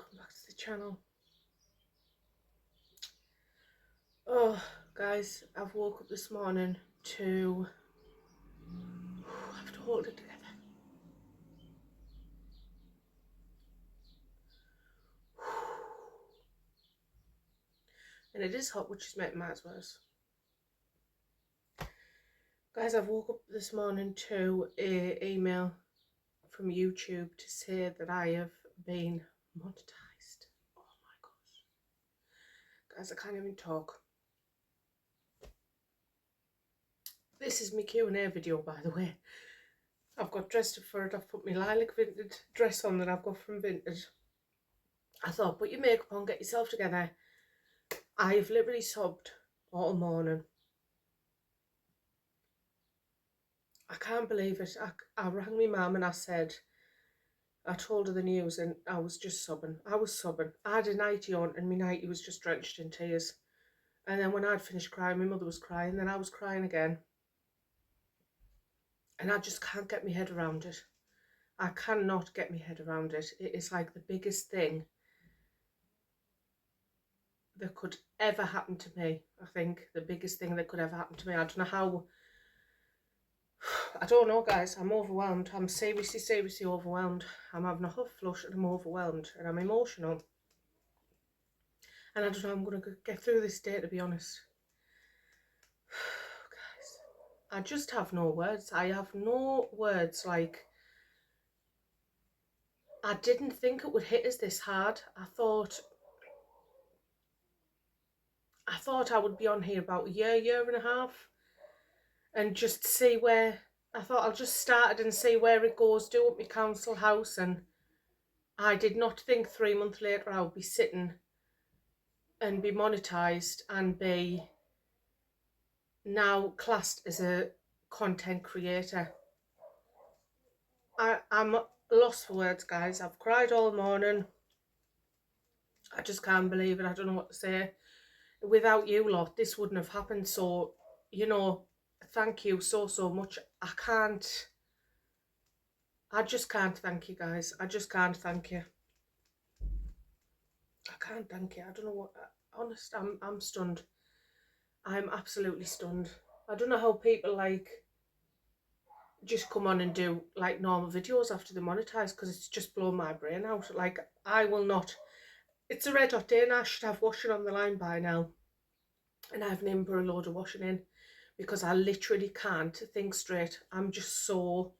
welcome back to the channel. Oh guys, I've woke up this morning to have to hold it together. And it is hot, which is making matters worse. Guys, I've woke up this morning to an email from YouTube to say that I have been monetized. Oh my gosh. Guys, I can't even talk. This is my Q&A video, by the way. I've got dressed up for it. I've put my lilac vintage dress on that I've got from Vintage. I thought, put your makeup on, get yourself together. I've literally sobbed all morning. I can't believe it. I rang my mum and I told her the news and I was just sobbing. I was sobbing. I had a nightie on and my nightie was just drenched in tears. And then when I'd finished crying, my mother was crying, then I was crying again. And I just can't get my head around it. I cannot get my head around it. It is like the biggest thing that could ever happen to me. I think the biggest thing that could ever happen to me. I don't know how. I don't know, guys. I'm overwhelmed. I'm seriously overwhelmed. I'm having a huff flush and I'm overwhelmed and I'm emotional. And I don't know how I'm going to get through this day, to be honest. Guys, I just have no words. I have no words. Like, I didn't think it would hit us this hard. I thought I would be on here about a year and a half and just see where. I thought I'll just start it and see where it goes, do up my council house, and I did not think 3 months later I would be sitting and be monetised and be now classed as a content creator. I'm lost for words, guys. I've cried all morning. I just can't believe it. I don't know what to say. Without you lot, this wouldn't have happened. So, you know, thank you so much. I just can't thank you, guys. I just can't thank you. I can't thank you. I don't know what. Honest, I'm stunned. I'm absolutely stunned. I don't know how people like just come on and do like normal videos after they monetize, because it's just blown my brain out. Like, I will not. It's a red hot day and I should have washing on the line by now, and I haven't even put a load of washing in because I literally can't think straight. I'm just so.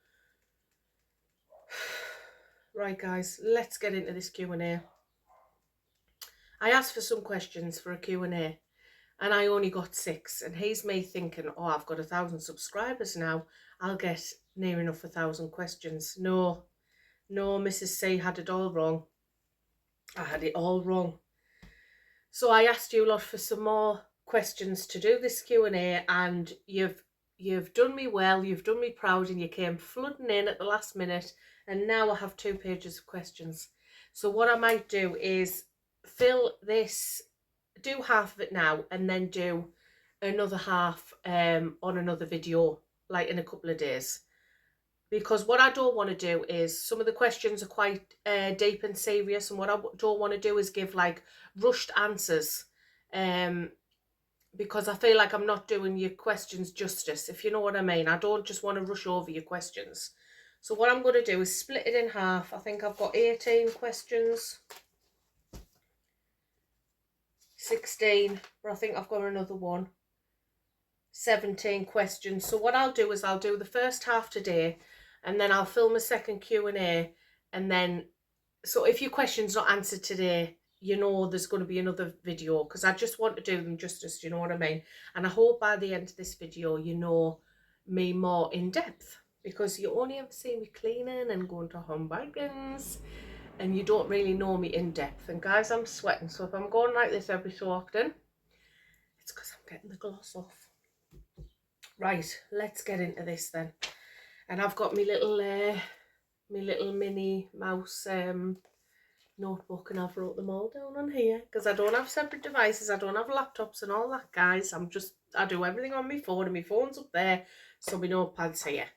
Right, guys, let's get into this Q&A. I asked for some questions for a Q&A and I only got 6, and here's me thinking, oh, I've got 1,000 subscribers now, I'll get near enough 1,000 questions. No, Mrs. C had it all wrong. I had it all wrong. So I asked you lot for some more questions to do this Q&A, and you've done me well, you've done me proud, and you came flooding in at the last minute, and now I have 2 pages of questions. So what I might do is fill this, do half of it now, and then do another half on another video, like in a couple of days. Because what I don't want to do is, some of the questions are quite deep and serious, and what I don't want to do is give like rushed answers, because I feel like I'm not doing your questions justice, if you know what I mean. I don't just want to rush over your questions. So what I'm going to do is split it in half. I think I've got 18 questions. 16, but I think I've got another one. 17 questions. So what I'll do is I'll do the first half today, and then I'll film a second Q&A, and then, so if your question's not answered today, you know there's going to be another video, because I just want to do them justice, you know what I mean? And I hope by the end of this video you know me more in depth, because you only ever see me cleaning and going to home bargains, and you don't really know me in depth. And guys, I'm sweating, so if I'm going like this every so often, it's because I'm getting the gloss off. Right, let's get into this then. And I've got my little Minnie Mouse notebook, and I've wrote them all down on here, because I don't have separate devices, I don't have laptops and all that, guys. I do everything on my phone, and my phone's up there, so my notepad's here.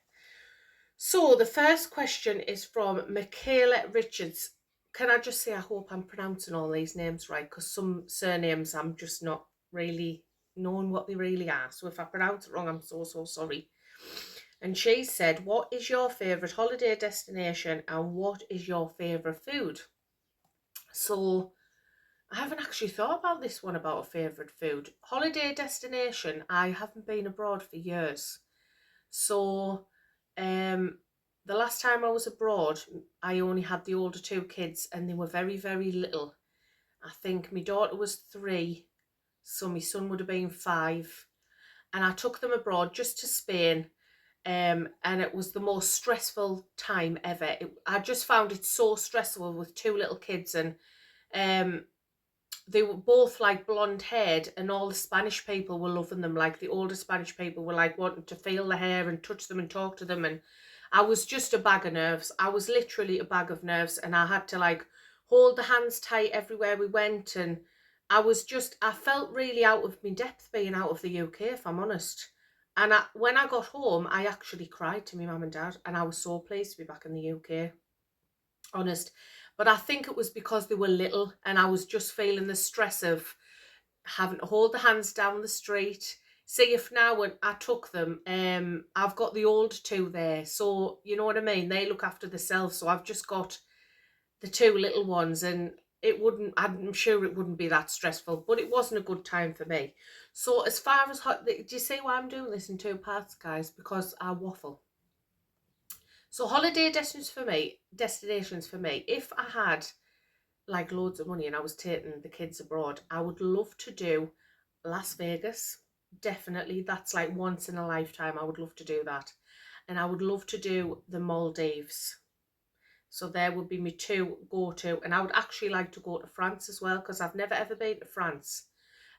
So the first question is from Michaela Richards. can I just say I hope I'm pronouncing all these names right, because some surnames I'm just not really knowing what they really are. So if I pronounce it wrong, I'm so, so sorry. And she said, what is your favourite holiday destination and what is your favourite food? So I haven't actually thought about this one about a favourite food. Holiday destination, I haven't been abroad for years. So the last time I was abroad, I only had the older two kids and they were very, very little. I think my daughter was 3, so my son would have been 5. And I took them abroad just to Spain. And it was the most stressful time ever. I just found it so stressful with 2 little kids, and um, they were both like blonde haired, and all the Spanish people were loving them. Like the older Spanish people were like wanting to feel the hair and touch them and talk to them. And I was just a bag of nerves. I was literally a bag of nerves, and I had to like hold the hands tight everywhere we went. And I felt really out of my depth being out of the UK, if I'm honest. And when I got home, I actually cried to my mum and dad, and I was so pleased to be back in the UK, honest. But I think it was because they were little, and I was just feeling the stress of having to hold the hands down the street. See, if now when I took them, I've got the old 2 there, so you know what I mean. They look after themselves, so I've just got the 2 little ones, and I'm sure it wouldn't be that stressful, but it wasn't a good time for me. So as far as do you see why I'm doing this in 2 parts, guys? Because I waffle. So holiday destinations for me, if I had like loads of money and I was taking the kids abroad, I would love to do Las Vegas. Definitely, that's like once in a lifetime. I would love to do that. And I would love to do the Maldives. So there would be me 2 go-to. And I would actually like to go to France as well, because I've never ever been to France.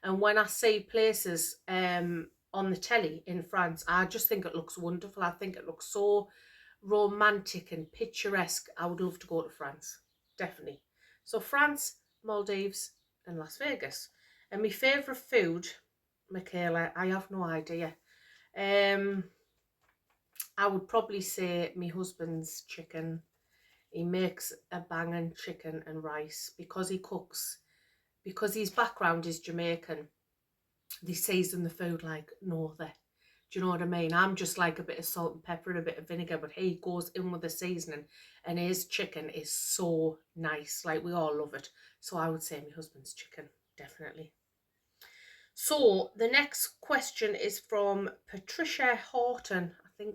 And when I see places on the telly in France, I just think it looks wonderful. I think it looks so romantic and picturesque. I would love to go to France, definitely. So France, Maldives and Las Vegas. And my favourite food, Michaela, I have no idea. I would probably say my husband's chicken. He makes a banging chicken and rice because he cooks. Because his background is Jamaican, they season the food like no other. Do you know what I mean? I'm just like a bit of salt and pepper and a bit of vinegar, but he goes in with the seasoning, and his chicken is so nice. Like, we all love it. So I would say my husband's chicken, definitely. So the next question is from Patricia Horton.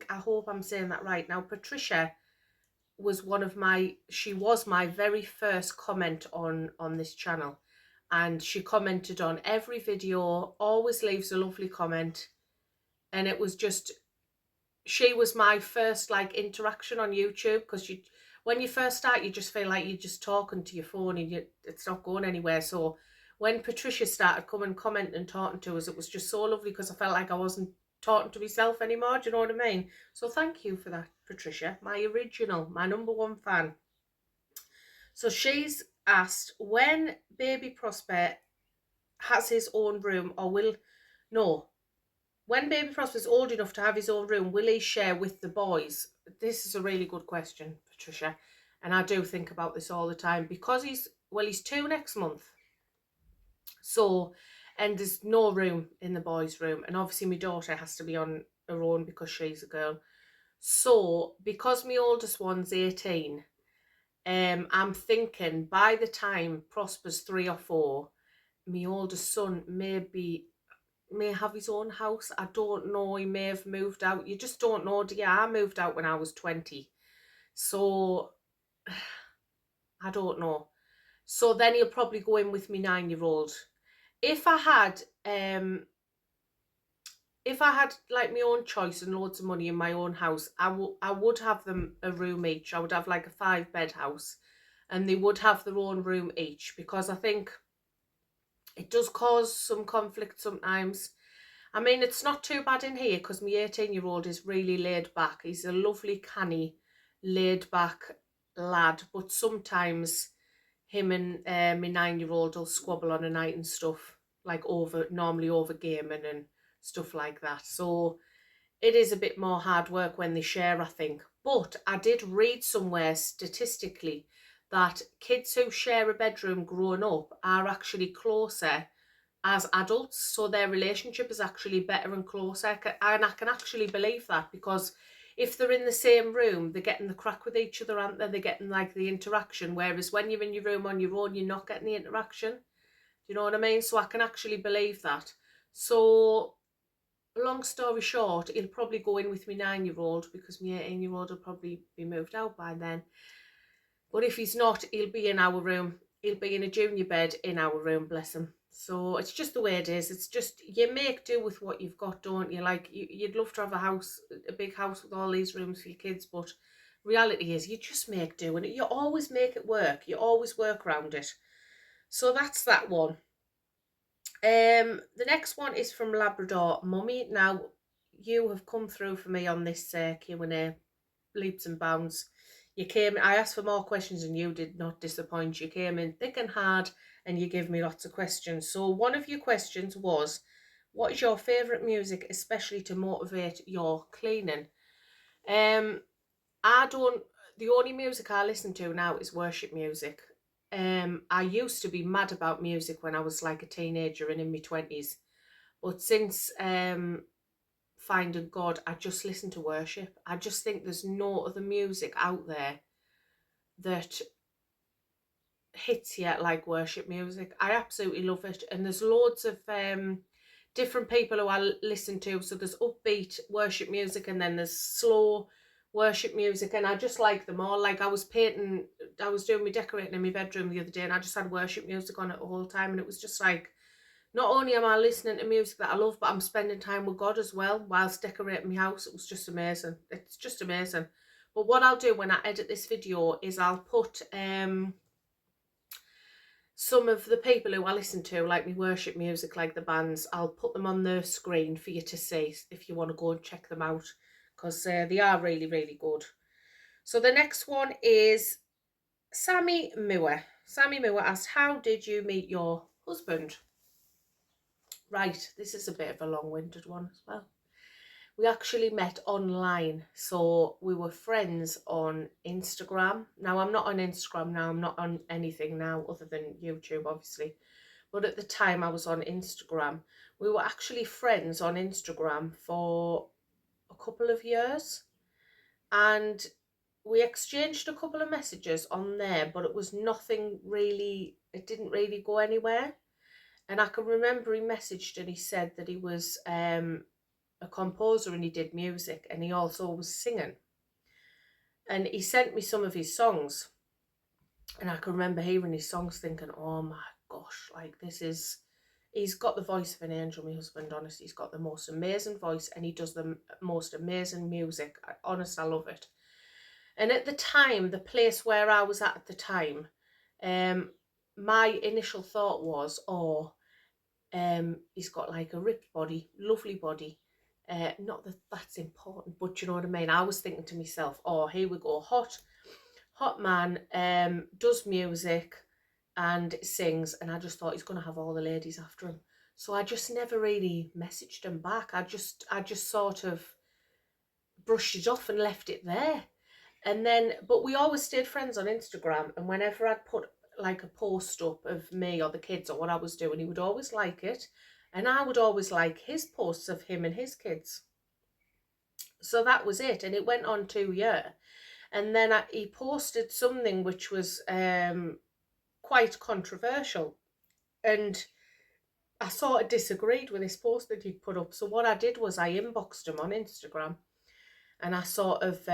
I hope I'm saying that right. Now, Patricia was she was my very first comment on this channel, and she commented on every video, always leaves a lovely comment. And it was just, she was my first like interaction on YouTube, because when you first start, you just feel like you're just talking to your phone and it's not going anywhere. So when Patricia started coming, commenting and talking to us, it was just so lovely, because I felt like I wasn't talking to myself anymore. Do you know what I mean? So thank you for that, Patricia, my number 1 fan. So she's asked, when baby Prosper has his own room, or when baby Prosper's old enough to have his own room, will he share with the boys? This is a really good question, Patricia. And I do think about this all the time, because he's 2 next month. So, and there's no room in the boys' room. And obviously my daughter has to be on her own because she's a girl. So, because my oldest one's 18, I'm thinking by the time Prosper's 3 or 4, my oldest son may have his own house. I don't know. He may have moved out. You just don't know, do you? I moved out when I was 20. So I don't know. So then he'll probably go in with me 9-year-old. If I had like my own choice and loads of money in my own house, I would have them a room each. I would have like a 5-bed house, and they would have their own room each, because I think it does cause some conflict sometimes. I mean, it's not too bad in here, because my 18-year-old is really laid back. He's a lovely, canny, laid back lad, but sometimes him and my 9-year-old will squabble on a night and stuff, like normally over gaming and stuff like that. So it is a bit more hard work when they share, I think. But I did read somewhere statistically that kids who share a bedroom growing up are actually closer as adults, so their relationship is actually better and closer. And I can actually believe that, because if they're in the same room, they're getting the crack with each other, aren't they? They're getting like the interaction, whereas when you're in your room on your own, you're not getting the interaction. Do you know what I mean? So I can actually believe that. So long story short, he'll probably go in with my 9-year-old, because my 18-year-old will probably be moved out by then. But if he's not, he'll be in our room. He'll be in a junior bed in our room, bless him. So it's just the way it is. It's just, you make do with what you've got, don't you? Like, you'd love to have a big house with all these rooms for your kids, but reality is you just make do, and you always make it work. You always work around it. So that's that one. The next one is from Labrador Mummy. Now, you have come through for me on this Q&A, leaps and bounds. I asked for more questions and you did not disappoint. You came in thick and hard and you gave me lots of questions. So one of your questions was, what is your favourite music, especially to motivate your cleaning? The only music I listen to now is worship music. I used to be mad about music when I was like a teenager and in my 20s. But since finding God, I just listen to worship. I just think there's no other music out there that hits you like worship music. I absolutely love it. And there's loads of different people who I listen to. So there's upbeat worship music, and then there's slow worship music, and I just like them all. Like, I was doing my decorating in my bedroom the other day, and I just had worship music on it the whole time, and it was just like, not only am I listening to music that I love, but I'm spending time with God as well whilst decorating my house. It was just amazing. It's just amazing. But what I'll do when I edit this video is I'll put some of the people who I listen to, like my worship music, like the bands, I'll put them on the screen for you to see if you want to go and check them out, because they are really, really good. So the next one is Sammy Moore. Sammy Moore asked, how did you meet your husband? Right, this is a bit of a long-winded one as well. We actually met online, so we were friends on Instagram. Now, I'm not on Instagram now, I'm not on anything now other than YouTube, obviously. But at the time I was on Instagram. We were actually friends on Instagram for a couple of years, and we exchanged a couple of messages on there, but it was nothing really, it didn't really go anywhere. And I can remember he messaged and he said that he was a composer and he did music, and he also was singing. And he sent me some of his songs. And I can remember hearing his songs thinking, oh my gosh, like, he's got the voice of an angel, my husband, honestly. He's got the most amazing voice, and he does the most amazing music. Honestly, I love it. And at the time, the place where I was at the time, my initial thought was, he's got like a ripped body, lovely body. Not that that's important, but you know what I mean. I was thinking to myself, oh, here we go, hot man, does music and sings, and I just thought he's going to have all the ladies after him. So I just never really messaged him back. I just sort of brushed it off and left it there. And then, but we always stayed friends on Instagram, and whenever I'd put like a post up of me or the kids or what I was doing, he would always like it, and I would always like his posts of him and his kids. So that was it, and it went on 2 years. And then he posted something which was quite controversial, and I sort of disagreed with this post that he'd put up. So what I did was I inboxed him on Instagram, and I sort of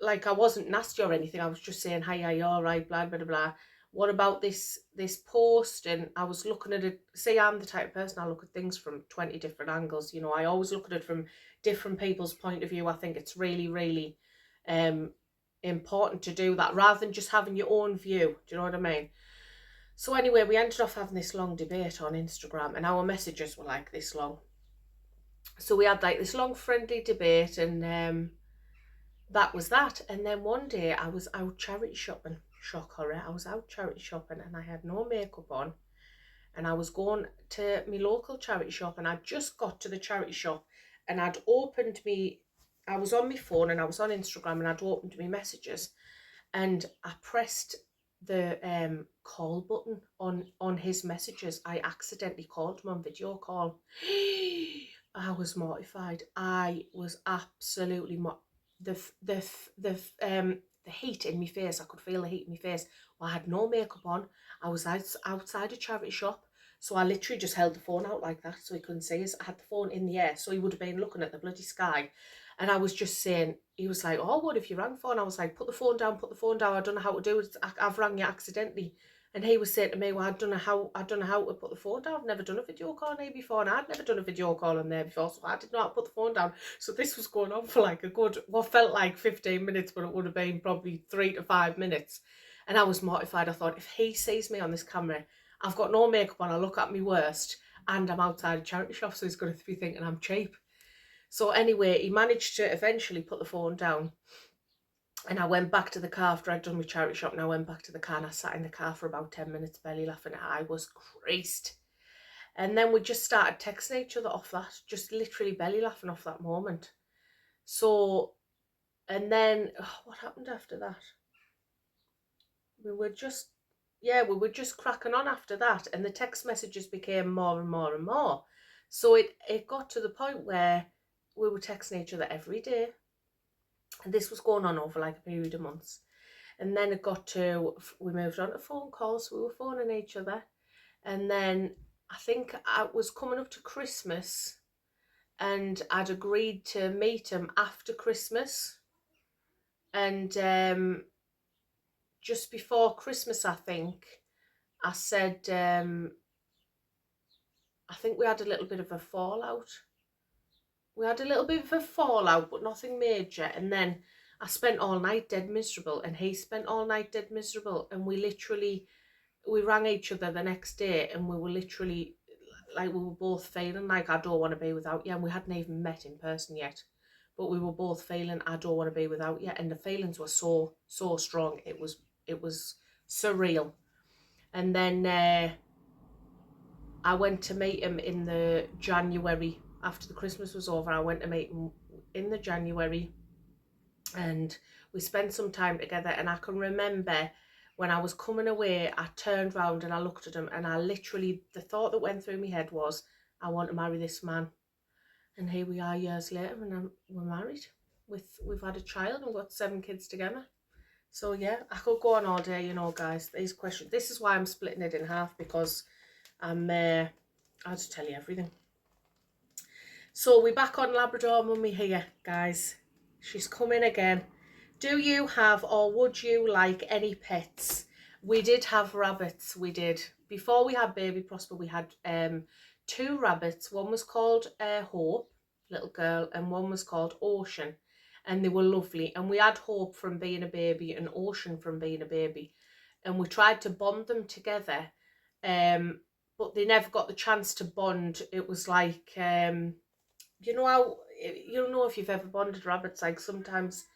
like, I wasn't nasty or anything. I was just saying, hi, are you all right, blah, blah, blah. What about this post? And I was looking at it. See, I'm the type of person, I look at things from 20 different angles. You know, I always look at it from different people's point of view. I think it's really, really important to do that, rather than just having your own view. Do you know what I mean? So anyway, we ended up having this long debate on Instagram, and our messages were like this long. So we had like this long friendly debate, and that was that. And then one day I was out charity shopping. Shock horror. I was out charity shopping and I had no makeup on. And I was going to my local charity shop, and I just got to the charity shop, and I was on my phone and I was on Instagram, and I'd opened my messages. and I pressed the call button on his messages. I accidentally called him on video call. I was mortified. I was absolutely the the the the heat in my face. I could feel the heat in my face. Well, I had no makeup on. I was outside a charity shop, so I literally just held the phone out like that so he couldn't see us. I had the phone in the air, so he would have been looking at the bloody sky. And I was just saying, he was like, oh, what if you rang for? And I was like, put the phone down, I don't know how to do it. I've rang you accidentally. And he was saying to me, well, I don't know how to put the phone down. I've never done a video call on there before, and I'd never done a video call on there before, so I didn't know how to put the phone down. So this was going on for like a good, what felt like 15 minutes, but it would have been probably 3 to 5 minutes. And I was mortified. I thought, if he sees me on this camera, I've got no makeup on, I look at me worst, and I'm outside a charity shop, so he's going to be thinking I'm cheap. So anyway, he managed to eventually put the phone down. And I went back to the car after I'd done my charity shop, and I went back to the car and I sat in the car for about 10 minutes belly laughing. I was creased. And then we just started texting each other off that, just literally belly laughing off that moment. So, and then, what happened after that? We were just cracking on after that, and the text messages became more and more and more. So it got to the point where we were texting each other every day. And this was going on over like a period of months. And then it got to, we moved on to phone calls. We were phoning each other. And then I think I was coming up to Christmas, and I'd agreed to meet him after Christmas. And just before Christmas, I think, I said, I think we had a little bit of a fallout. But nothing major. And then I spent all night dead miserable, and he spent all night dead miserable. And we rang each other the next day, and we were literally, like, we were both feeling like, I don't want to be without you. And we hadn't even met in person yet, but we were both feeling, I don't want to be without you. And the feelings were so strong. It was surreal. And then I went to meet him in the January after the Christmas was over. I went to meet him in the January, and we spent some time together. And I can remember when I was coming away, I turned round and I looked at him, and I literally, the thought that went through my head was, I want to marry this man. And here we are years later, and we're married. We've had a child, and we've got 7 kids together. So yeah, I could go on all day, guys. These questions. This is why I'm splitting it in half, because I'll just tell you everything. So we're back on Labrador Mummy here, guys. She's coming again. Do you have, or would you like, any pets? We did have rabbits. We did. Before we had baby Prosper, we had 2 rabbits. One was called Hope, little girl, and one was called Ocean. And they were lovely. And we had Hope from being a baby and Ocean from being a baby. And we tried to bond them together. But they never got the chance to bond. It was like, you know if you've ever bonded rabbits, like sometimes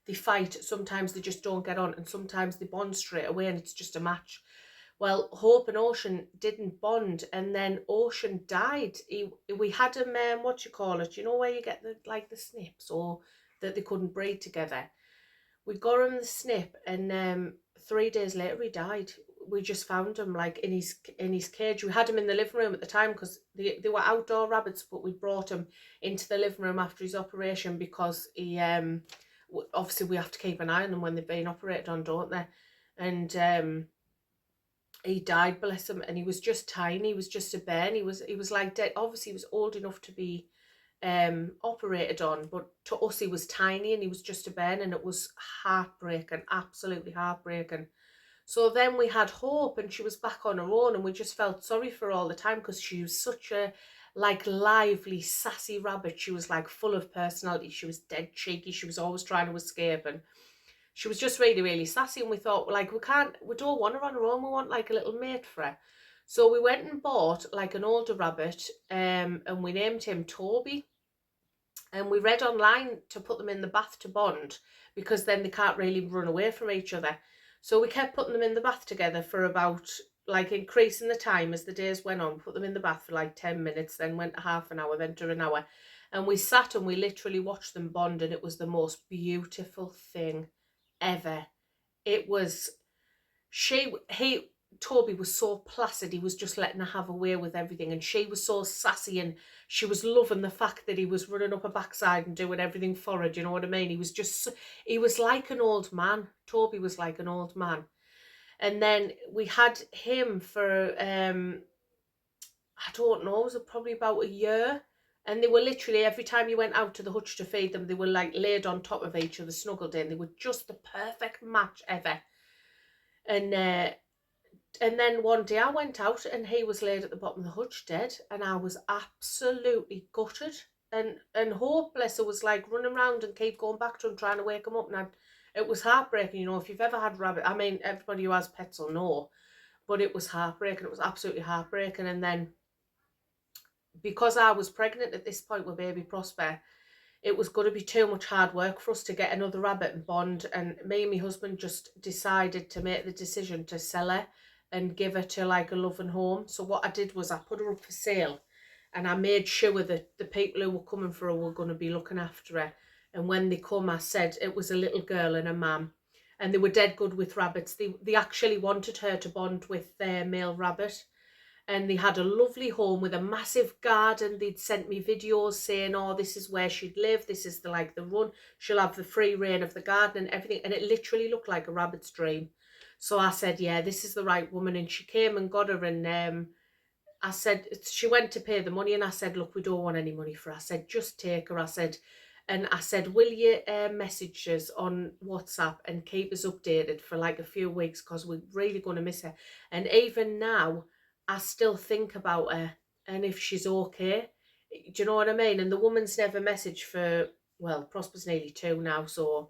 they fight, sometimes they just don't get on, and sometimes they bond straight away and it's just a match. Well, Hope and Ocean didn't bond, and then Ocean died. We had him, what you call it, where you get the snips, or that they couldn't breed together. We got him the snip, and 3 days later he died. We just found him like in his cage. We had him in the living room at the time because they were outdoor rabbits, but we brought him into the living room after his operation because he obviously we have to keep an eye on them when they've been operated on, don't they? And he died, bless him, and he was just tiny. He was just a bairn. He was like dead. Obviously he was old enough to be operated on, but to us he was tiny and he was just a bairn, and it was heartbreaking, absolutely heartbreaking. So then we had Hope, and she was back on her own, and we just felt sorry for her all the time because she was such a lively, sassy rabbit. She was like full of personality. She was dead cheeky. She was always trying to escape, and she was just really, really sassy. And we thought, like, we don't want her on her own. We want like a little mate for her. So we went and bought like an older rabbit, and we named him Toby. And we read online to put them in the bath to bond, because then they can't really run away from each other. So we kept putting them in the bath together for about, like, increasing the time as the days went on. Put them in the bath for like 10 minutes, then went to half an hour, then to an hour. And we sat and we literally watched them bond, and it was the most beautiful thing ever. it was, Toby was so placid, he was just letting her have a way with everything, and she was so sassy, and she was loving the fact that he was running up her backside and doing everything for her, do you know what I mean? He was like an old man. Toby was like an old man. And then we had him for, I don't know, was it probably about a year? And they were literally, every time you went out to the hutch to feed them, they were like laid on top of each other, snuggled in. They were just the perfect match ever. And then one day I went out and he was laid at the bottom of the hutch dead, and I was absolutely gutted. And Hope, bless her, was like running around and keep going back to him, trying to wake him up. And it was heartbreaking, you know, if you've ever had rabbit. I mean, everybody who has pets will know, but it was heartbreaking. It was absolutely heartbreaking. And then because I was pregnant at this point with baby Prosper, it was going to be too much hard work for us to get another rabbit and bond. And me and my husband just decided to make the decision to sell her and give her to like a loving home. So what I did was I put her up for sale, and I made sure that the people who were coming for her were going to be looking after her. And when they come, I said it was a little girl and a mum, and they were dead good with rabbits. They actually wanted her to bond with their male rabbit, and they had a lovely home with a massive garden. They'd sent me videos saying, oh, this is where she'd live, this is the run, she'll have the free reign of the garden and everything. And it literally looked like a rabbit's dream. So I said, yeah, this is the right woman. And she came and got her, and I said, she went to pay the money, and I said, look, we don't want any money for her. I said, just take her. I said, will you message us on WhatsApp and keep us updated for like a few weeks, because we're really going to miss her. And even now, I still think about her and if she's okay. Do you know what I mean? And the woman's never messaged for, well, Prosper's nearly 2 now, so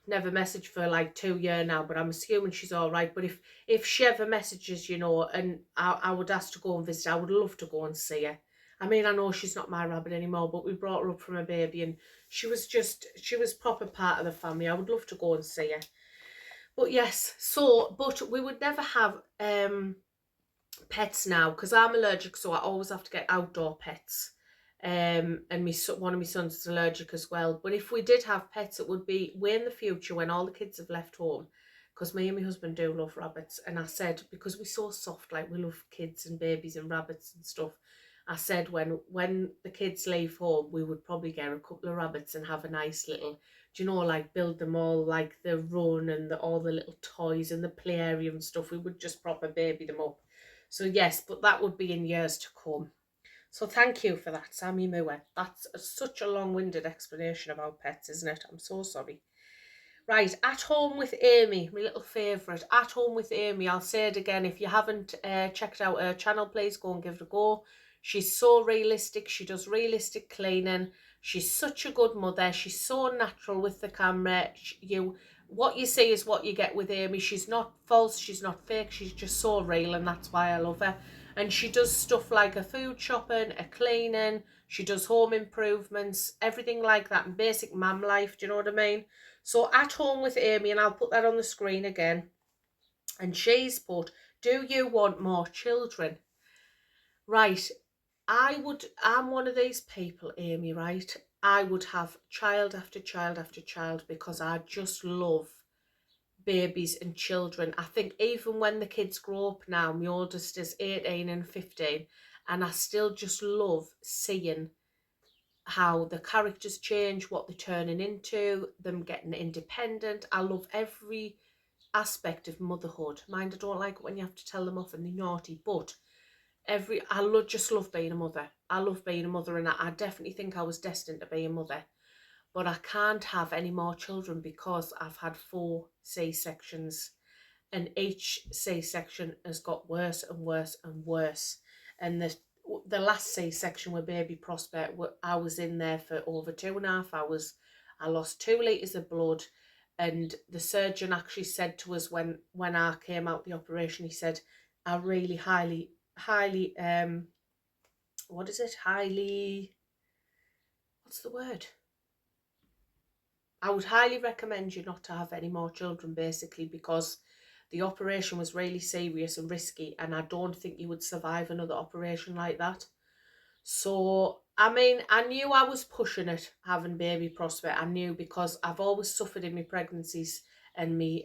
never messaged for like 2 years now, but I'm assuming she's all right. But if she ever messages, you know, and I would ask to go and visit, I would love to go and see her. I mean, I know she's not my rabbit anymore, but we brought her up from a baby, and she was proper part of the family. I would love to go and see her. But yes, but we would never have pets now, because I'm allergic, so I always have to get outdoor pets. And one of my sons is allergic as well. But if we did have pets, it would be way in the future when all the kids have left home, because me and my husband do love rabbits. And I said, because we're so soft, like we love kids and babies and rabbits and stuff, I said when the kids leave home, we would probably get a couple of rabbits and have a nice little, do you know, like build them all like the run and all the little toys and the play area and stuff. We would just proper baby them up. So yes, but that would be in years to come. So thank you for that, Sammy Moore. That's such a long-winded explanation about pets, isn't it? I'm so sorry. Right, At Home with Amy, my little favourite. At Home with Amy. I'll say it again. If you haven't checked out her channel, please go and give it a go. She's so realistic. She does realistic cleaning. She's such a good mother. She's so natural with the camera. What you see is what you get with Amy. She's not false. She's not fake. She's just so real, and that's why I love her. And she does stuff like a food shopping, a cleaning. She does home improvements, everything like that, and basic mum life. Do you know what I mean? So At Home with Amy, and I'll put that on the screen again. And she's put, do you want more children? Right, I'm one of these people, Amy, right? I would have child after child after child, because I just love babies and children. I think even when the kids grow up now, my oldest is 18 and 15, and I still just love seeing how the characters change, what they're turning into, them getting independent. I love every aspect of motherhood. Mind, I don't like it when you have to tell them off and they're naughty, but just love being a mother. I love being a mother, and I definitely think I was destined to be a mother. But I can't have any more children because I've had 4 C-sections, and each C-section has got worse and worse and worse. And the last C-section with baby Prosper, I was in there for over 2.5 hours. I lost 2 litres of blood, and the surgeon actually said to us when I came out the operation, he said, I really highly what's the word? I would highly recommend you not to have any more children, basically, because the operation was really serious and risky, and I don't think you would survive another operation like that. So, I mean, I knew I was pushing it, having baby Prosper. I knew, because I've always suffered in my pregnancies and me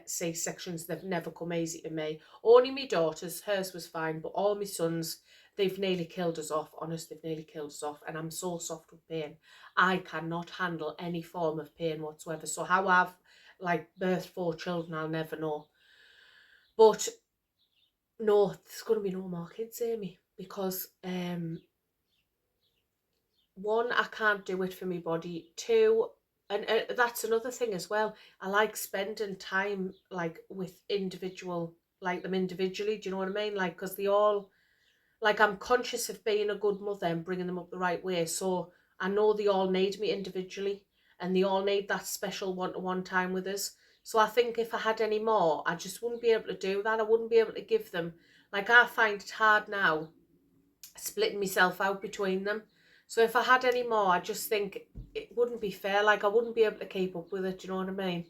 C-sections, they've never come easy to me. Only my daughters, hers was fine, but all my sons, they've nearly killed us off. Honest, they've nearly killed us off, and I'm so soft with pain. I cannot handle any form of pain whatsoever. So how I've like birthed 4 children, I'll never know. But no, there's going to be no more kids, Amy, because one, I can't do it for my body. Two, and that's another thing as well. I like spending time like with individual, like them individually. Do you know what I mean? Like, because they all, like, I'm conscious of being a good mother and bringing them up the right way. So I know they all need me individually, and they all need that special one-to-one time with us. So I think if I had any more, I just wouldn't be able to do that. I wouldn't be able to give them, like, I find it hard now splitting myself out between them. So if I had any more, I just think it wouldn't be fair. Like, I wouldn't be able to keep up with it. Do you know what I mean?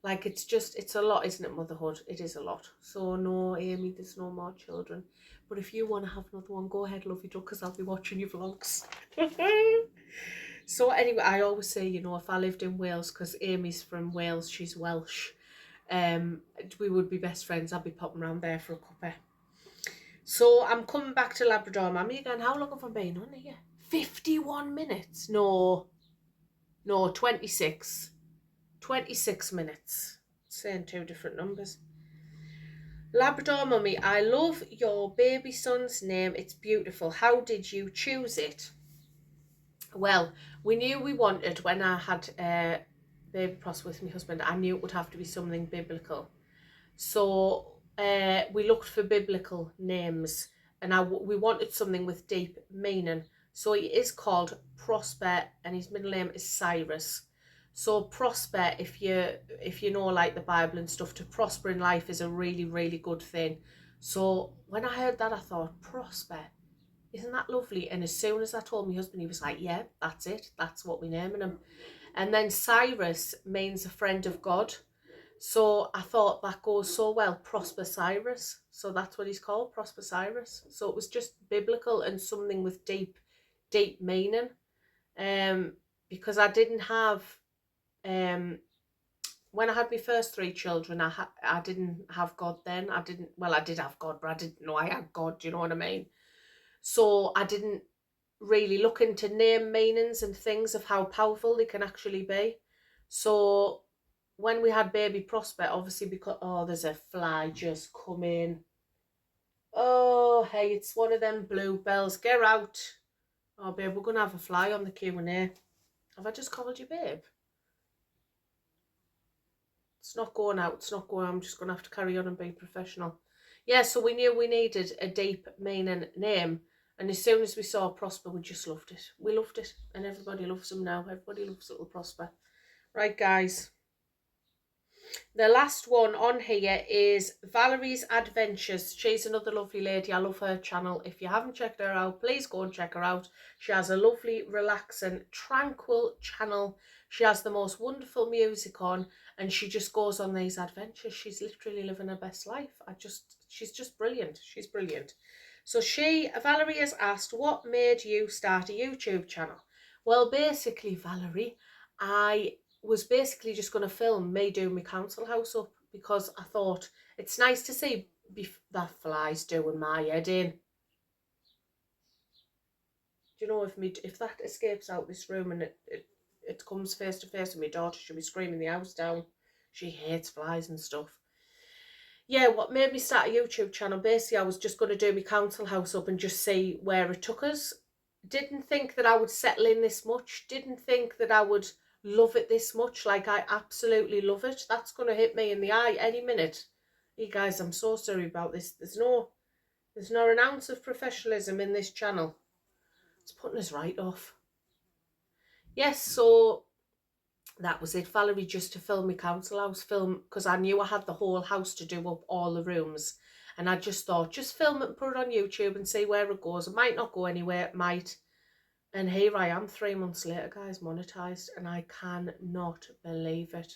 Like, it's a lot, isn't it, motherhood? It is a lot. So no, Amy, there's no more children. But if you want to have another one, go ahead, love you, duck, because I'll be watching your vlogs. So anyway, I always say, you know, if I lived in Wales, because Amy's from Wales, she's Welsh, we would be best friends. I'd be popping around there for a cuppa. So I'm coming back to Labrador, Mammy, again. How long have I been on here? 51 minutes. No, 26. 26 minutes. Saying 2 different numbers. Labrador Mummy, I love your baby son's name. It's beautiful. How did you choose it? Well, we knew we wanted, when I had baby Prosper with my husband, I knew it would have to be something biblical. So we looked for biblical names, and we wanted something with deep meaning. So he is called Prosper, and his middle name is Cyrus. So prosper, if you know, like the Bible and stuff, to prosper in life is a really, really good thing. So when I heard that, I thought, prosper, isn't that lovely? And as soon as I told my husband, he was like, yeah, that's it. That's what we're naming him. And then Cyrus means a friend of God. So I thought that goes so well, Prosper Cyrus. So that's what he's called, Prosper Cyrus. So it was just biblical and something with deep, deep meaning. Because I didn't have, when I had my first 3 children, I didn't have God then. I did have God, but I didn't know I had God. Do you know what I mean? So I didn't really look into name meanings and things of how powerful they can actually be. So when we had baby Prosper, obviously, because, oh, there's a fly just come in. Oh, hey, it's one of them bluebells. Get out. Oh, babe, we're going to have a fly on the Q&A. Have I just called you babe? It's not going out. It's not going. I'm just going to have to carry on and be professional. Yeah, so we knew we needed a deep meaning name. And as soon as we saw Prosper, we just loved it. We loved it. And everybody loves him now. Everybody loves little Prosper. Right, guys. The last one on here is Valerie's Adventures. She's another lovely lady. I love her channel. If you haven't checked her out, please go and check her out. She has a lovely, relaxing, tranquil channel. She has the most wonderful music on, and she just goes on these adventures. She's literally living her best life. She's just brilliant. She's brilliant. So Valerie has asked, what made you start a YouTube channel? Well, basically, Valerie, I was basically just going to film me doing my council house up, because I thought it's nice to see that fly's doing my head in. Do you know, if that escapes out this room and it comes face to face with my daughter, she'll be screaming the house down. She hates flies and stuff. Yeah, what made me start a YouTube channel, basically I was just going to do my council house up and just see where it took us. Didn't think that I would settle in this much. Didn't think that I would love it this much. Like, I absolutely love it. That's going to hit me in the eye any minute. Hey guys, I'm so sorry about this. There's not an ounce of professionalism in this channel. It's putting us right off. Yes, so that was it, Valerie, just to film my council house, because I knew I had the whole house to do up, all the rooms, and I just thought, just film it and put it on YouTube and see where it goes. It might not go anywhere, it might. And here I am 3 months later, guys, monetized, and I cannot believe it.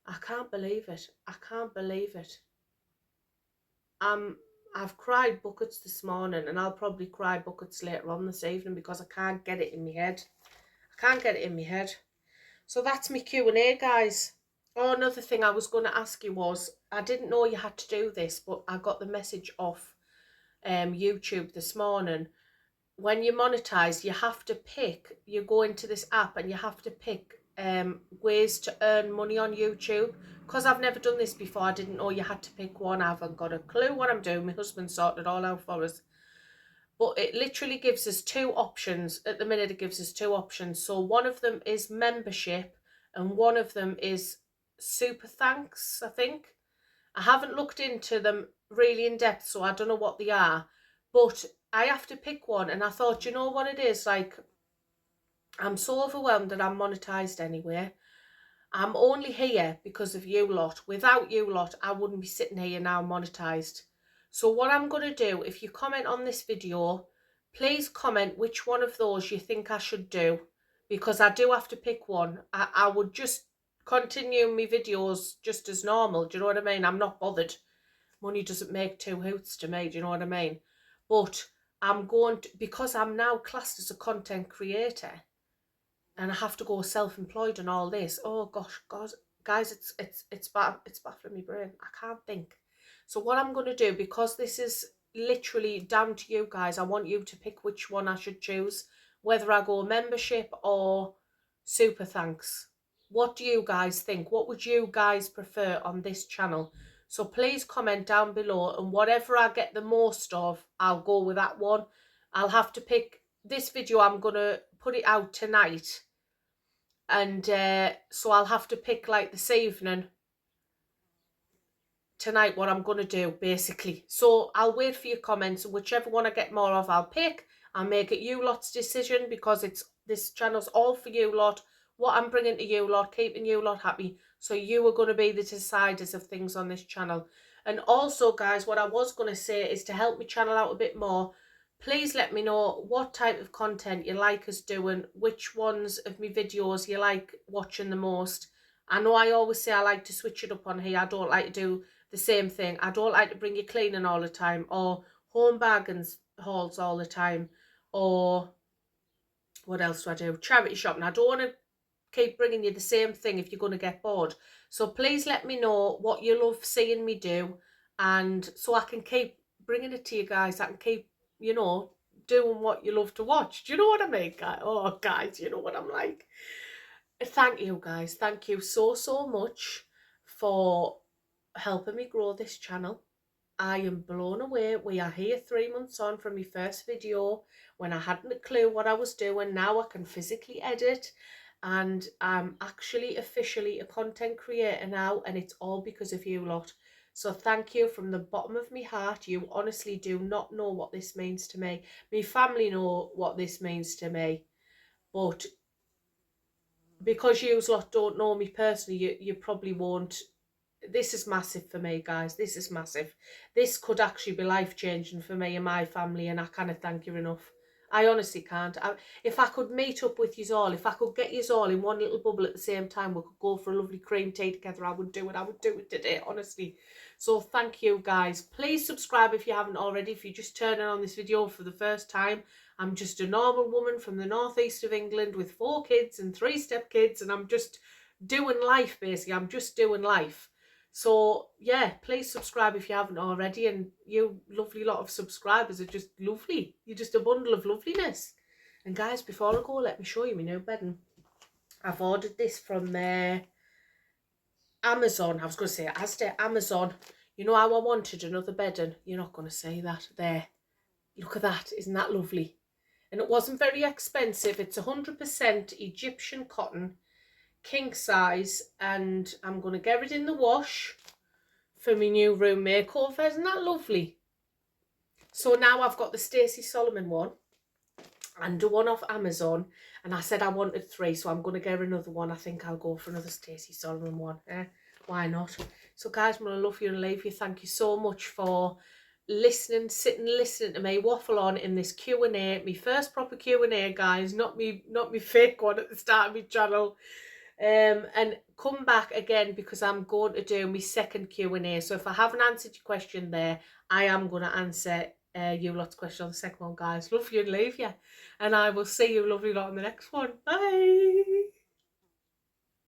I can't believe it. I can't believe it. I've cried buckets this morning, and I'll probably cry buckets later on this evening, because I can't get it in my head. I can't get it in my head. So that's my Q&A, guys. Oh, another thing I was going to ask you was, I didn't know you had to do this, but I got the message off YouTube this morning. When you monetize, you have to pick, you go into this app and you have to pick ways to earn money on YouTube. Because I've never done this before, I didn't know you had to pick one. I haven't got a clue what I'm doing. My husband sorted it all out for us. But it literally gives us two options. At the minute, it gives us two options. So one of them is membership and one of them is super thanks, I think. I haven't looked into them really in depth, so I don't know what they are. But I have to pick one, and I thought, you know what it is? Like, I'm so overwhelmed that I'm monetized anyway. I'm only here because of you lot. Without you lot, I wouldn't be sitting here now monetized. So what I'm going to do, if you comment on this video, please comment which one of those you think I should do, because I do have to pick one. I would just continue my videos just as normal. Do you know what I mean? I'm not bothered. Money doesn't make two hoots to me. Do you know what I mean? But I'm going to, because I'm now classed as a content creator, and I have to go self-employed and all this. Oh gosh, God, guys, it's baffling my brain. I can't think. So what I'm going to do, because this is literally down to you guys, I want you to pick which one I should choose, whether I go membership or super thanks. What do you guys think? What would you guys prefer on this channel? So please comment down below, and whatever I get the most of, I'll go with that one. I'll have to pick this video. I'm going to put it out tonight, and so I'll have to pick like this evening, tonight, what I'm going to do basically. So I'll wait for your comments, and whichever one I get more of, I'll pick. I'll make it you lot's decision, because this channel's all for you lot. What I'm bringing to you lot, keeping you lot happy. So you are going to be the deciders of things on this channel. And also, guys, what I was going to say is, to help me channel out a bit more, please let me know what type of content you like us doing, which ones of my videos you like watching the most. I know I always say I like to switch it up on here. I don't like to do the same thing. I don't like to bring you cleaning all the time, or home bargains hauls all the time, or what else do I do? Charity shopping. I don't want to keep bringing you the same thing if you're going to get bored. So please let me know what you love seeing me do, and so I can keep bringing it to you guys. I can keep, you know, doing what you love to watch. Do you know what I mean, guys? Oh, guys, you know what I'm like. Thank you, guys. Thank you so much for helping me grow this channel. I am blown away. We are here 3 months on from my first video, when I hadn't a clue what I was doing. Now I can physically edit, and I'm actually officially a content creator now, and it's all because of you lot. So thank you from the bottom of my heart. You honestly do not know what this means to me. My family know what this means to me, but because you lot don't know me personally, you probably won't. This is massive for me, guys. This is massive. This could actually be life-changing for me and my family, and I can't thank you enough. I honestly can't. If I could meet up with you all, if I could get you all in one little bubble at the same time, we could go for a lovely cream tea together, I would do it. I would do it today, honestly. So thank you, guys. Please subscribe if you haven't already. If you're just turning on this video for the first time, I'm just a normal woman from the northeast of England with 4 kids and 3 stepkids, and I'm just doing life, basically. I'm just doing life. So yeah, please subscribe if you haven't already, and you lovely lot of subscribers are just lovely. You're just a bundle of loveliness. And guys, before I go, let me show you my new bedding. I've ordered this from Amazon. I was going to say Asda, Amazon. You know how I wanted another bedding? You're not going to say that. There, look at that. Isn't that lovely? And it wasn't very expensive. It's 100% Egyptian cotton, king size, and I'm going to get it in the wash for my new room makeover. Isn't that lovely? So now I've got the Stacey Solomon one and the one off Amazon, and I said I wanted 3, so I'm going to get another one. I think I'll go for another Stacey Solomon one. Why not? So guys, I'm going to love you and leave you. Thank you so much for listening, sitting listening to me waffle on in this Q&A. My first proper Q&A, guys, not me fake one at the start of my channel. And come back again, because I'm going to do my second Q&A. So if I haven't answered your question there, I am going to answer you lot's question on the second one, guys. Love you and leave you, and I will see you lovely lot on the next one. Bye.